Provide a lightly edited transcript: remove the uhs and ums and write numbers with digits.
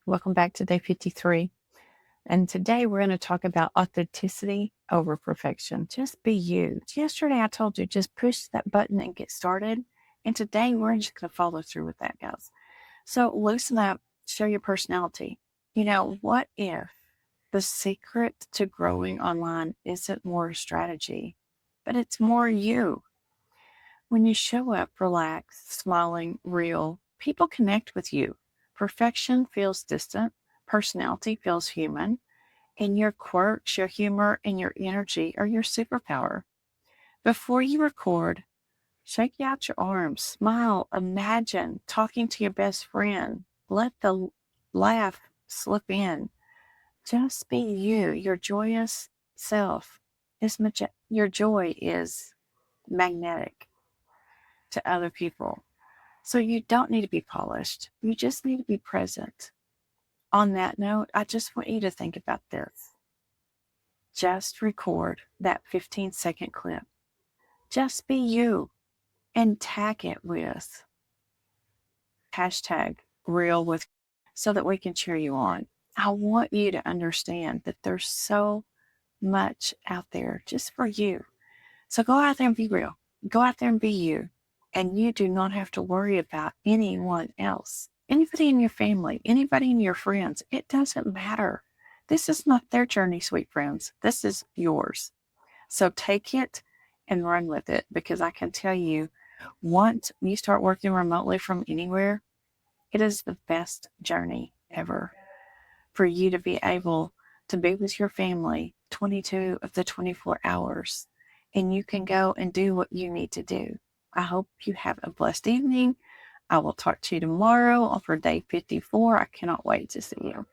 Welcome back to day 53. And today we're going to talk about authenticity over perfection. Just be you. Yesterday I told you just push that button and get started. And today we're just going to follow through with that, guys. So loosen up, show your personality. What if the secret to growing online isn't more strategy, but it's more you? When you show up relaxed, smiling, real, people connect with you. Perfection feels distant, personality feels human, and your quirks, your humor, and your energy are your superpower. Before you record, shake out your arms, smile, imagine talking to your best friend. Let the laugh slip in. Just be you, your joyous self. Your joy is magnetic to other people. So you don't need to be polished. You just need to be present. On that note, I just want you to think about this. Just record that 15-second clip. Just be you and tag it with hashtag real with so that we can cheer you on. I want you to understand that there's so much out there just for you. So go out there and be real. Go out there and be you. And you do not have to worry about anyone else. Anybody in your family, anybody in your friends, it doesn't matter. This is not their journey, sweet friends. This is yours. So take it and run with it, because I can tell you, once you start working remotely from anywhere, it is the best journey ever for you to be able to be with your family 22 of the 24 hours, and you can go and do what you need to do. I hope you have a blessed evening. I will talk to you tomorrow for day 54. I cannot wait to see you.